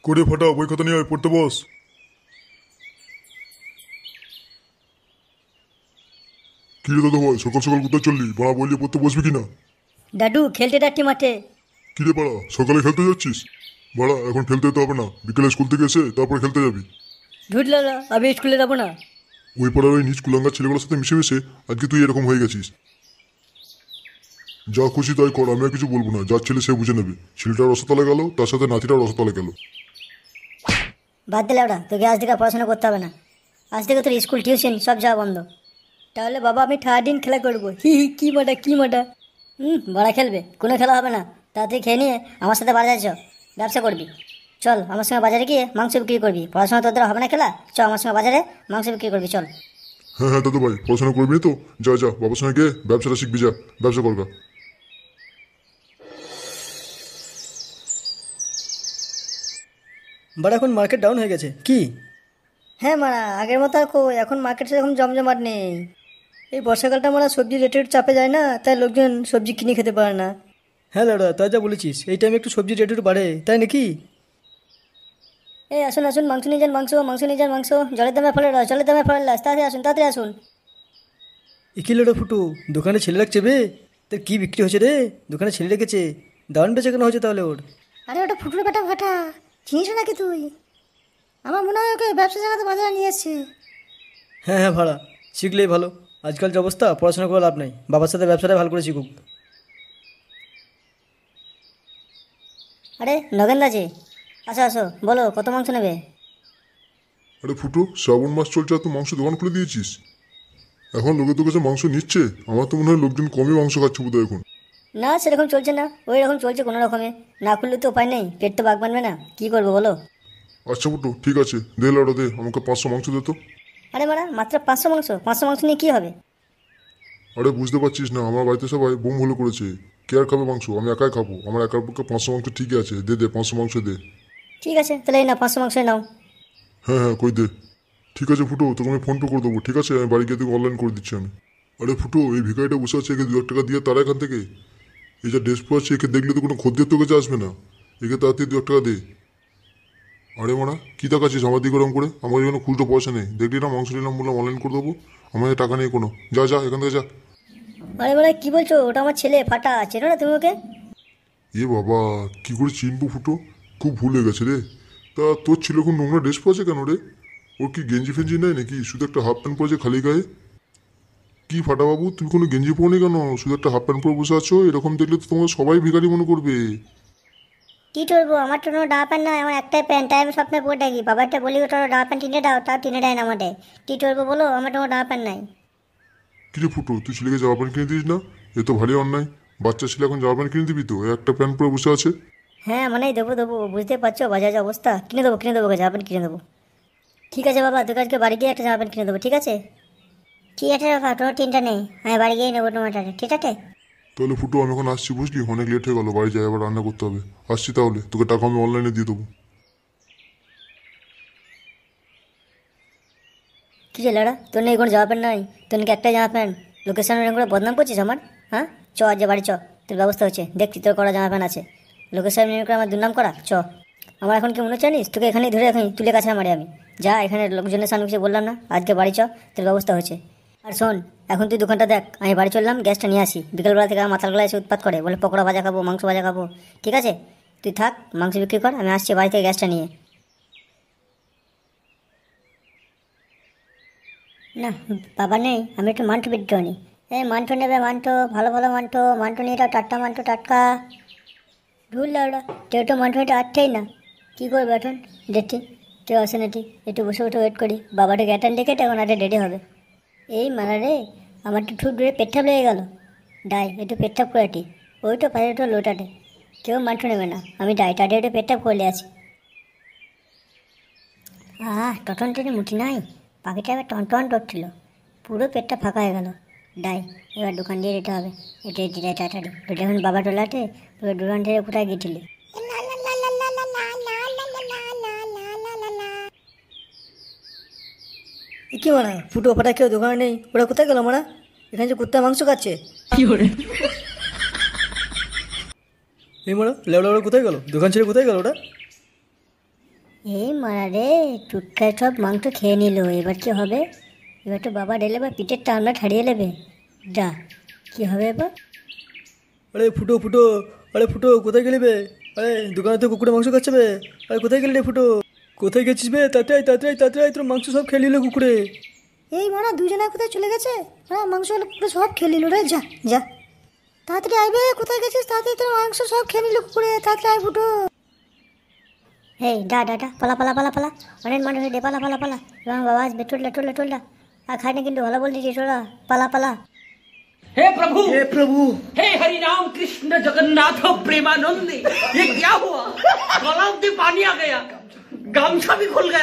করে ফাটা বই খাতা নিয়ে আয়, পড়তে বস। কি রে দাদা ভাই, সকাল সকাল কোথায় চললি? বাড়া বললি পড়তে বসবি কিনা? দাদু খেলতে যাচ্ছি মাঠে। কি রে পাড়া, সকালে খেলতে যাচ্ছিস? বাড়া এখন খেলতে যেতে হবে না, বিকেলে স্কুল থেকে এসে তারপরে খেলতে যাবি। ঢুটলা আমি স্কুলে যাবো না। ওই পাড়ার ওই নিচ কুলাঙ্গার ছেলেগুলোর সাথে মিশে মিশে আজকে তুই এরকম হয়ে গেছিস। যা খুশি তাই কর, আমি আর কিছু বলবো না। যার ছেলে সে বুঝে নেবে। ছেলেটার রসতলে গেল, তার সাথে নাতিটার রসতলে গেল। বাদ দিলে ওটা, তোকে আজ থেকে পড়াশোনা করতে হবে না। আজ থেকে তোর স্কুল টিউশন সব যাওয়া বন্ধ। তাহলে বাবা আমি 3 দিন খেলা করবো। হি হি, কি মাটা কি মাটা। বড়া খেলবে, কোনো খেলা হবে না। তাড়াতাড়ি খেয়ে নিয়ে আমার সাথে বাজারে চ, ব্যবসা করবি। চল আমার সঙ্গে বাজারে গিয়ে মাংস বিক্রি করবি। পড়াশোনা তোদের হবে না খেলা, চ আমার সঙ্গে বাজারে মাংস বিক্রি করবি, চল। হ্যাঁ হ্যাঁ দাদু ভাই, পড়াশোনা করবি না তো যা যা, বাবার সঙ্গে গিয়ে ব্যবসাটা শিখবি, যা ব্যবসা করবা। বাট এখন মার্কেট ডাউন হয়ে গেছে কি? হ্যাঁ মারা, আগের মতো আর এখন মার্কেটে সেরকম জমজমাট নেই। এই বর্ষাকালটা মারা সবজি রেটের চাপে যায় না, তাই লোকজন সবজি কিনে খেতে পারে না। হ্যাঁ দাদা, তাই যা বলেছিস, এই টাইমে একটু সবজি রেট একটু বাড়ে, তাই নাকি? এই আসুন আসুন, মাংস নিয়ে যান, মাংস মাংস নিয়ে যান, মাংস জলের দামে ফলের রস, জলের দামে ফলের রস, তাড়াতাড়ি আসুন তাড়াতাড়ি আসুন। কি লোটা ফুটু, দোকানে ছেলে রাখছে বে? তোর কি বিক্রি হচ্ছে রে? দোকানে ছেলে রেখেছে, দারুণ বেচা কেন হচ্ছে তাহলে ওর? আরে ওটা ফুটুর বেটা ফাটা, চিনিস নাকি তুই? আমার মনে হয় ওকে ব্যবসা জায়গাতে বাজারে নিয়ে এসছে। হ্যাঁ হ্যাঁ ভাড়া, শিখলেই ভালো। আজকাল যে অবস্থা, পড়াশোনা করে লাভ নাই, বাবার সাথে ব্যবসাটা ভালো করে শিখুক। আরে নগেনদাজি, আসো আসো, বলো কত মাংস নেবে? আরে ফুটো, শ্রাবণ মাস চলছে আর তুই মাংস দোকান খুলে দিয়েছিস? এখন লোকে তোর কাছে মাংস নিচ্ছে? আমার তো মনে হয় লোকজন কমই মাংস খাচ্ছে বোধহয় এখন। না সেরকম চলছে না, ওই রকম চলছে কোনো রকমে। না করলে তো উপায় নেই, পেট তো বাগ বানবে না, কী করবো বলো? আচ্ছা ফুটো ঠিক আছে, দে লাউডা দে, আমাকে 500 মাংস দে তো। আরে মারা, মাত্র 500 মাংস? 500 মাংস নিয়ে কী হবে? আরে বুঝতে পারছিস না, আমার বাড়িতে সবাই বোম হলো করেছে। কে আর খাবে মাংস? আমি একাই খাবো। আমার একার পক্ষে 500 মাংস ঠিকই আছে। দে দে 500 মাংস দে। ঠিক আছে তাহলে এই না, 500 মাংসই নাও। হ্যাঁ হ্যাঁ কই দে। ঠিক আছে ফুটো, তোকে আমি ফোনপে করে দেবো। ঠিক আছে, আমি বাড়ি গিয়ে তোকে অনলাইন করে দিচ্ছি আমি। আরে ফুটো, এই ভিখারিটা বসে আছে, একে 2 টাকা দিয়ে তারা এখান থেকে। এই যা ড্রেস পরে আছে, একে দেখলে তো কোনো খদ্দের তোকে আসবে না। একে তাড়াতাড়ি 2 টাকা দে। আরে মারা, কী দেখাচ্ছিস আমার দিকে ওরম করে? আমার এখানে খুচরো পয়সা নেই, দেখলি না মাংস নিলাম বললাম অনলাইন করে দেবো। আমার কাছে টাকা নেই কোনো। যা যা এখান থেকে যা। আরে মারা কী বলছো? ওটা আমার ছেলে ফাটা, চেনো না তুমি ওকে? এ বাবা, কি করে চিনবো ফুটো? খুব ভুল হয়ে গেছে রে। তা তোর ছেলে খুব নোংরা ড্রেস পরেছে কেন রে? ওর কি গেঞ্জি ফেঞ্জি নেই নাকি? শুধু একটা হাফ প্যান্ট পরেছে খালি গায়ে। কি ফাটা বাবু, তুমি কোনো গেঞ্জি পরনি কেন? শুধু একটা হাফ প্যান্ট পরে বসে আছো? এরকম দেখলে তো তোমার সবাই ভিখারি মনে করবে। কী করবো, আমার তো কোনো ডাবা প্যান্ট নয়, আমার একটাই প্যান্ট, তাই আমি সবসময় পরে থাকি। বাবারটা বলি ওটা ডাবা প্যান্ট কিনে দাও, তাও কিনে দেয় না আমাদের। কী করবো বলো, আমার তো কোনো ডাবা প্যান্ট নাই। কি রে ফুটো, তুই ছেলেকে জামা প্যান্ট কিনে দিস না? এ তো ভারী অন্যায়। বাচ্চা ছেলে এখন জামা প্যান্ট কিনে দিবি তো? একটা প্যান্ট পরে বসে আছে। হ্যাঁ মানে দেবো দেবো, বুঝতে পারছো বাজার যে অবস্থা। কিনে দেবো জামা প্যান্ট কিনে দেবো। ঠিক আছে বাবা, তোকে আজকে বাড়ি গিয়ে একটা জামা প্যান্ট কিনে দেবো, ঠিক আছে? ঠিক আছে বাবা, তোমার চিন্তা নেই, আমি বাড়ি গিয়ে নেবো তোমারটা, ঠিক আছে? তাহলে ফুটো, আমি এখন আসছি বুঝলি, অনেক লেট হয়ে গেলো, বাড়ি যাই আবার রান্না করতে হবে। আসছি তাহলে, তোকে টাকা আমি অনলাইনে দিয়ে দেবো। কী রে লাড়া, তোর নেই কোনো জামা প্যান্ট নাই? তোর নাকি একটাই জামা প্যান্ট? লোকেশন এরকম করে বদনাম করছিস আমার? হ্যাঁ চ, আজ বাড়ি চ, তোর ব্যবস্থা হচ্ছে, দেখছি তোর করা জামা প্যান্ট আছে। লোকেশন এরকম করে আমার দুর্নাম করা, চ। আমার এখন কি মনে হচ্ছে জানিস, তোকে এখানেই ধরে এখানে তুলে কাছে মারি আমি। যা, এখানে লোকজনের সামনে কিছু বললাম না, আজকে বাড়ি চ, তোর ব্যবস্থা হচ্ছে। আর শোন, এখন তুই দোকানটা দেখ, আমি বাড়ি চললাম, গ্যাসটা নিয়ে আসি। বিকেলবেলা থেকে আমার মাথার গলায় এসে উৎপাত করে, বলে পকোড়া ভাজা খাবো, মাংস ভাজা খাবো। ঠিক আছে, তুই থাক, মাংস বিক্রি কর, আমি আসছি বাড়ি থেকে গ্যাসটা নিয়ে। না বাবা নেই, আমি একটু মান্টু বিক্রি করি। এই মান্টু নেবে, মান্টু ভালো ভালো মান্টু, মান্টু নিয়ে যাও, টাটকা মান্টু, টাটকা। ঢুল লাউডা, কেউ তো মান্টু এটা আটটাই না। কী করবে এখন দেখি, কেউ আসে নাকি, একটু বসে বসে ওয়েট করি। বাবাটা গ্যাটান ডেকে তখন আটে রেডি হবে। এই মারা রে, আমার তো ঠুট ধরে পেটঠাপ লেগে গেল। ডাই একটু পেটঠাপ করে আটি, ওই তো পায়ে একটু লোটাটে। কেউ মান্টু নেবে না, আমি ডাই টাটে একটু পেটঠাপ করলে আছি। টটন টেনে মুটি নাই, পাখিটা এবার টন করছিল, পুরো পেটটা ফাঁকা হয়ে গেল। ডাই, এবার দোকান দিয়ে যেতে হবে। এটা দিলে তাড়াতাড়ি, এটা এখন বাবা টোলাতে পুরো দোকান থেকে কোথায় গেছিলি? কি মারা, ফুটো ফাটা কেউ দোকানে নেই, ওরা কোথায় গেল মারা? এখানে যে কুত্তা মাংস খাচ্ছে। এই মারা, লেবড়া কোথায় গেল? দোকান ছেড়ে কোথায় গেল ওটা? এই মারা রে, টুটকায় সব মাংস খেয়ে নিল, এবার কি হবে? এবার তো বাবা ডেলে বা পিঠের টামনা ছাড়িয়ে নেবে। যা, কি হবে এবার? আরে ফুটো ফুটো, আরে ফুটো কোথায় গেলি বে? আরে দোকানে তো কুকুরে মাংস খাচ্ছে বে। আরে কোথায় গেলি রে ফুটো? কোথায় গেছিস বে? তাড়াতাড়ি তাড়াতাড়ি তাড়াতাড়ি, তোর মাংস সব খেয়ে নিল কুকুরে। এই মারা, দুজনে কোথায় চলে গেছে? হ্যাঁ, মাংস কুকুরে সব খেয়ে নিল রে। যা যা, তাড়াতাড়ি আইবে। কোথায় গেছিস? তাড়াতাড়ি, তোর মাংস সব খেয়ে নিল কুকুরে। তাড়াতাড়ি আয় ফুটো। এই ডা ডা ডা, পালা পালা পালা পালা, অনেক মানুষ দে, পালা পালা পালা। এবং বাবা আসবে, টোল্লা টোল্লা টোল্লা। আর খাই না কিন্তু, ভালো বল দিচ্ছিস ওরা। পালা পালা। हे प्रभु, হে প্রভু, हे हरि राम कृष्ण जगन्नाथ प्रेमानंद, ये क्या हुआ? गला में पानी आ गया, गामछा भी खुल गया।